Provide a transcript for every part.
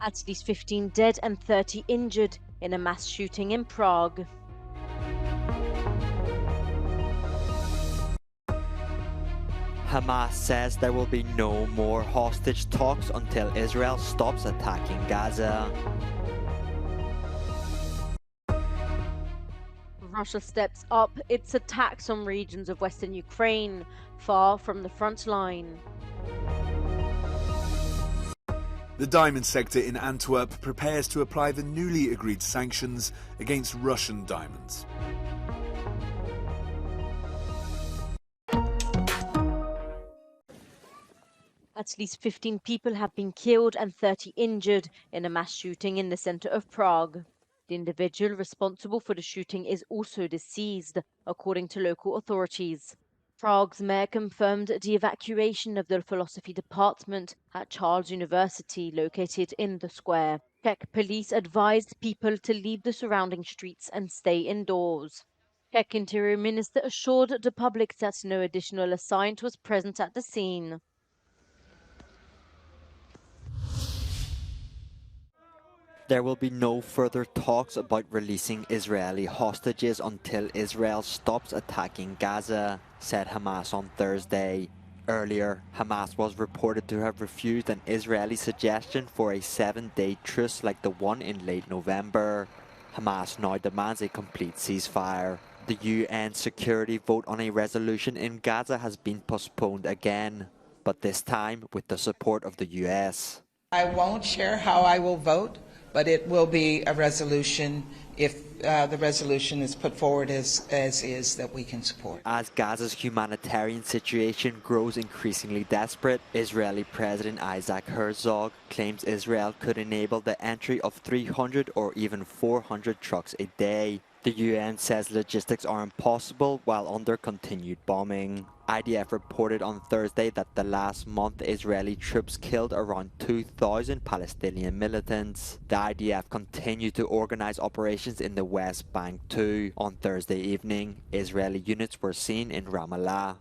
At least 15 dead and 30 injured in a mass shooting in Prague. Hamas says there will be no more hostage talks until Israel stops attacking Gaza. Russia steps up its attacks on regions of western Ukraine, far from the front line. The diamond sector in Antwerp prepares to apply the newly agreed sanctions against Russian diamonds. At least 15 people have been killed and 30 injured in a mass shooting in the center of Prague. The individual responsible for the shooting is also deceased, according to local authorities. Prague's mayor confirmed the evacuation of the philosophy department at Charles University, located in the square. Czech police advised people to leave the surrounding streets and stay indoors. Czech Interior Minister assured the public that no additional assailant was present at the scene. There will be no further talks about releasing Israeli hostages until Israel stops attacking Gaza, said Hamas on Thursday. Earlier, Hamas was reported to have refused an Israeli suggestion for a 7-day truce like the one in late November. Hamas now demands a complete ceasefire. The UN security vote on a resolution in Gaza has been postponed again, but this time with the support of the US. I won't share how I will vote, but it will be a resolution if the resolution is put forward as is that we can support. As Gaza's humanitarian situation grows increasingly desperate, Israeli President Isaac Herzog claims Israel could enable the entry of 300 or even 400 trucks a day. The UN says logistics are impossible while under continued bombing. IDF reported on Thursday that the last month Israeli troops killed around 2,000 Palestinian militants. The IDF continued to organize operations in the West Bank too. On Thursday evening, Israeli units were seen in Ramallah.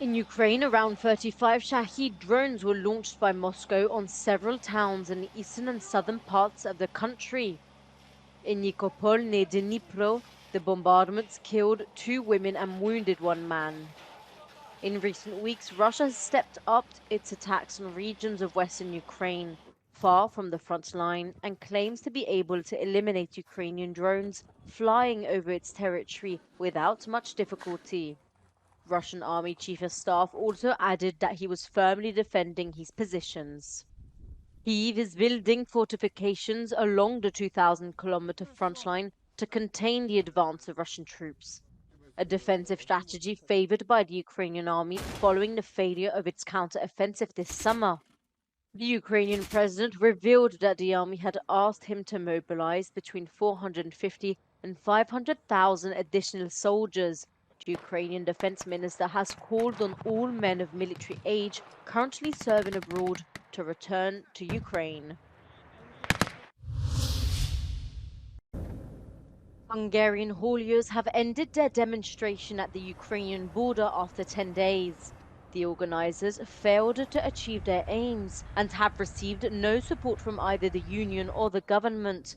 In Ukraine, around 35 Shahed drones were launched by Moscow on several towns in the eastern and southern parts of the country. In Nikopol, near Dnipro, the bombardments killed 2 women and wounded 1 man. In recent weeks, Russia has stepped up its attacks on regions of western Ukraine, far from the front line, and claims to be able to eliminate Ukrainian drones flying over its territory without much difficulty. Russian Army Chief of Staff also added that he was firmly defending his positions. Kyiv is building fortifications along the 2,000-kilometer front line to contain the advance of Russian troops, a defensive strategy favored by the Ukrainian army following the failure of its counter-offensive this summer. The Ukrainian president revealed that the army had asked him to mobilize between 450 and 500,000 additional soldiers. The Ukrainian defense minister has called on all men of military age currently serving abroad to return to Ukraine. Hungarian hauliers have ended their demonstration at the Ukrainian border after 10 days. The organizers failed to achieve their aims and have received no support from either the union or the government.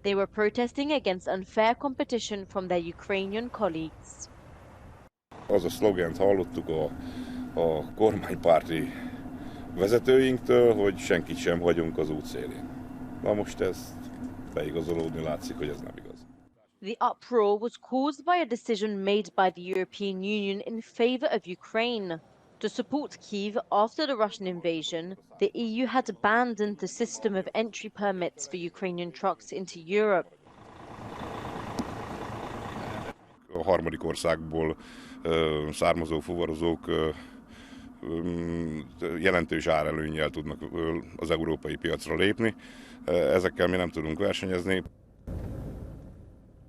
They were protesting against unfair competition from their Ukrainian colleagues. Az a szlogent hallottuk a kormánypárti vezetőinktől, hogy senkit sem hagyunk az útszélén. Na most ez beigazolódni látszik, hogy ez nem igaz. The uproar was caused by a decision made by the European Union in favor of Ukraine. To support Kyiv after the Russian invasion, the EU had abandoned the system of entry permits for Ukrainian trucks into Europe. A harmadik országból származó fuvarozók jelentős árelőnnyel tudnak az európai piacra lépni. Ezekkel mi nem tudunk versenyezni.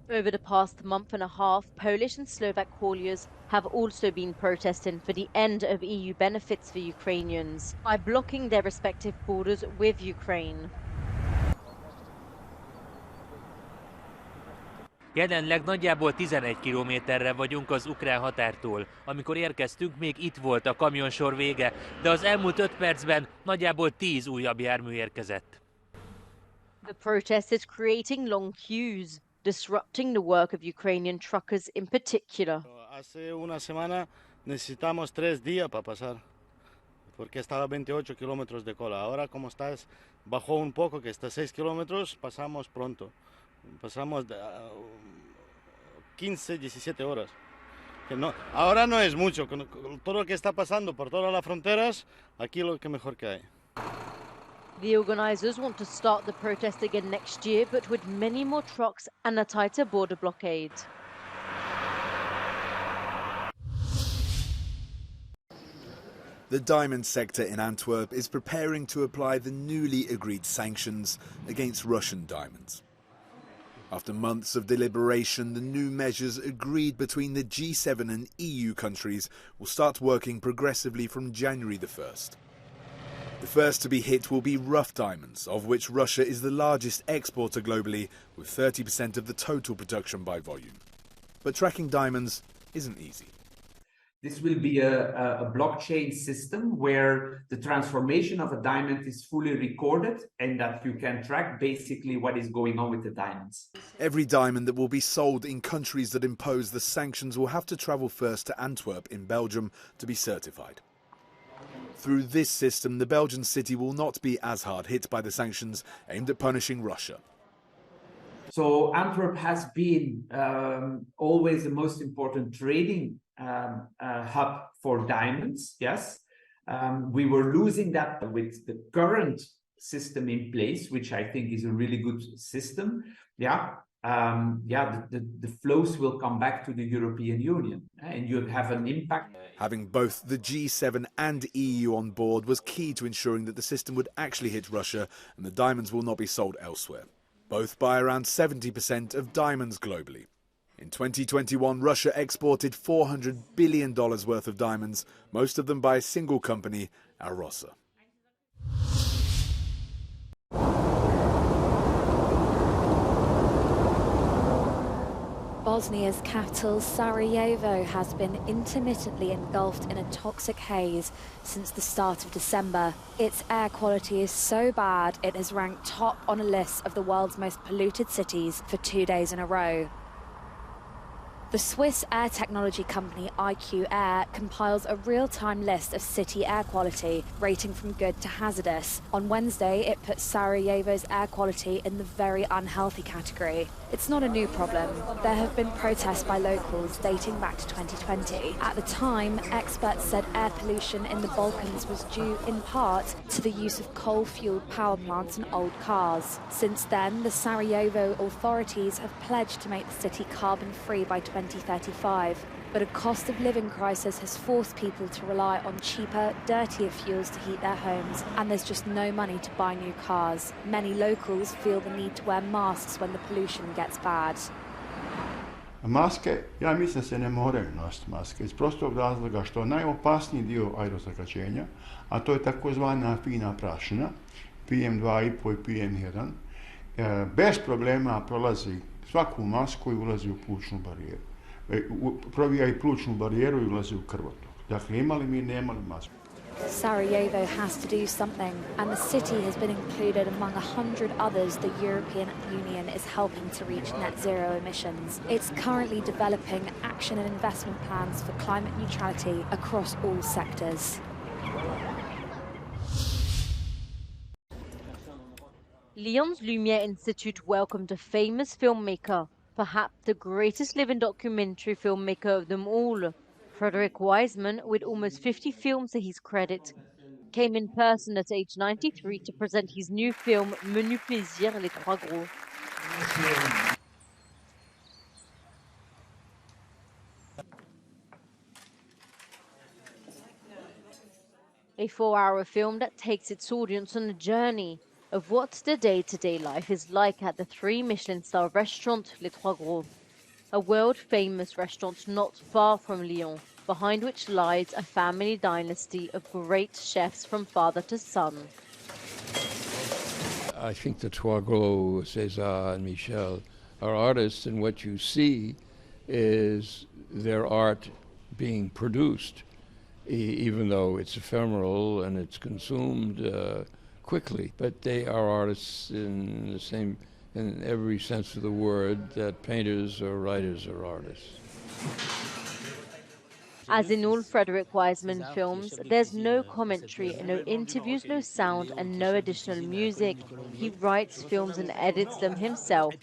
Over the past month and a half, Polish and Slovak hauliers have also been protesting for the end of EU benefits for Ukrainians by blocking their respective borders with Ukraine. Jelenleg nagyjából 11 kilométerre vagyunk az ukrán határtól. Amikor érkeztünk, még itt volt a kamionsor vége, de az elmúlt 5 percben nagyjából 10 újabb jármű érkezett. The protest is creating long queues, disrupting the work of Ukrainian truckers in particular. Hace una semana necesitamos 3 días para pasar, porque estaba 28 kilómetros de cola. Ahora, como está, bajó un poco, que está 6 kilómetros, pasamos pronto. Pasamos 15, 17 horas. Que no, ahora no es mucho, con todo lo que está pasando por todas las fronteras, aquí lo que mejor que hay. The organisers want to start the protest again next year, but with many more trucks and a tighter border blockade. The diamond sector in Antwerp is preparing to apply the newly agreed sanctions against Russian diamonds. After months of deliberation, the new measures agreed between the G7 and EU countries will start working progressively from January the 1st. The first to be hit will be rough diamonds, of which Russia is the largest exporter globally, with 30% of the total production by volume. But tracking diamonds isn't easy. This will be a blockchain system where the transformation of a diamond is fully recorded and that you can track basically what is going on with the diamonds. Every diamond that will be sold in countries that impose the sanctions will have to travel first to Antwerp in Belgium to be certified. Through this system, the Belgian city will not be as hard hit by the sanctions aimed at punishing Russia. So Antwerp has been always the most important trading hub for diamonds, yes. We were losing that with the current system in place, which I think is a really good system. The flows will come back to the European Union and you have an impact. Having both the G7 and EU on board was key to ensuring that the system would actually hit Russia and the diamonds will not be sold elsewhere. Both buy around 70% of diamonds globally. In 2021, Russia exported $400 billion worth of diamonds, most of them by a single company, Alrosa. Bosnia's capital, Sarajevo, has been intermittently engulfed in a toxic haze since the start of December. Its air quality is so bad it has ranked top on a list of the world's most polluted cities for 2 days in a row. The Swiss air technology company IQ Air compiles a real-time list of city air quality, rating from good to hazardous. On Wednesday, it put Sarajevo's air quality in the very unhealthy category. It's not a new problem. There have been protests by locals dating back to 2020. At the time, experts said air pollution in the Balkans was due in part to the use of coal-fueled power plants and old cars. Since then, the Sarajevo authorities have pledged to make the city carbon-free by 2035. But a cost of living crisis has forced people to rely on cheaper, dirtier fuels to heat their homes, and there's just no money to buy new cars. Many locals feel the need to wear masks when the pollution gets bad. Maske, ja mislim da se ne moraju nositi maske iz prostog razloga što najopasniji dio aerozagađenja, a to je takozvana fina prašina, PM2,5 i PM1, bez problema prolazi svaku masku i ulazi u plućnu barijeru. Provija i plućnu barijeru i ulazi u krvotok. Dakle, imali mi, nemali masku. Sarajevo has to do something, and the city has been included among 100 others the European Union is helping to reach net zero emissions. It's currently developing action and investment plans for climate neutrality across all sectors. Lyon's Lumiere Institute welcomed a famous filmmaker, perhaps the greatest living documentary filmmaker of them all. Frederick Wisman, with almost 50 films to his credit, came in person at age 93 to present his new film Menu Plaisir, Les Trois Gros. A 4-hour film that takes its audience on a journey of what the day-to-day life is like at the 3 Michelin-star restaurant Les Trois Gros, a world-famous restaurant not far from Lyon, behind which lies a family dynasty of great chefs from father to son. I think the Trois Gros, César and Michel, are artists, and what you see is their art being produced, even though it's ephemeral and it's consumed quickly. But they are artists in every sense of the word that painters or writers are artists. As in all Frederick Wisman films, there's no commentary, no interviews, no sound, and no additional music. He writes films and edits them himself.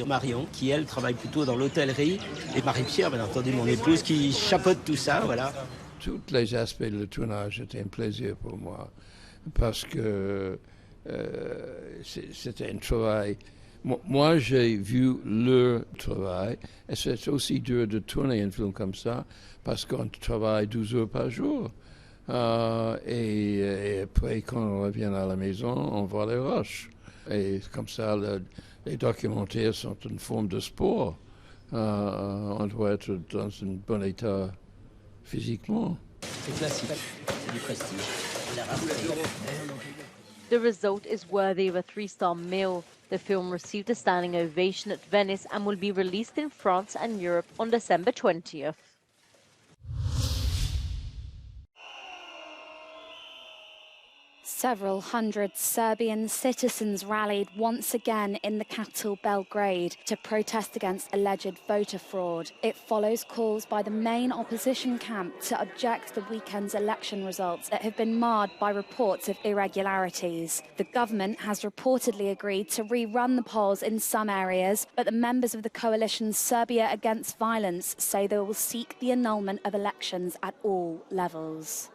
Marion, qui elle travaille plutôt dans l'hôtellerie, et Marie-Pierre, bien entendu, mon épouse, qui chapeaute tout ça, voilà. Tous les aspects de tournage étaient un plaisir pour moi, parce que c'était un travail. Moi, j'ai vu leur travail, et c'est aussi dur de tourner un film comme ça, parce qu'on travaille 12 heures par jour. Et après, quand on revient à la maison, on voit les rushs. Et comme ça, les documentaires sont une forme de sport. On doit être dans un bon état physiquement. C'est classique, c'est du prestige. The result is worthy of a 3-star meal. The film received a standing ovation at Venice and will be released in France and Europe on December 20th. Several hundred Serbian citizens rallied once again in the capital Belgrade to protest against alleged voter fraud. It follows calls by the main opposition camp to object to the weekend's election results that have been marred by reports of irregularities. The government has reportedly agreed to rerun the polls in some areas, but the members of the coalition Serbia Against Violence say they will seek the annulment of elections at all levels.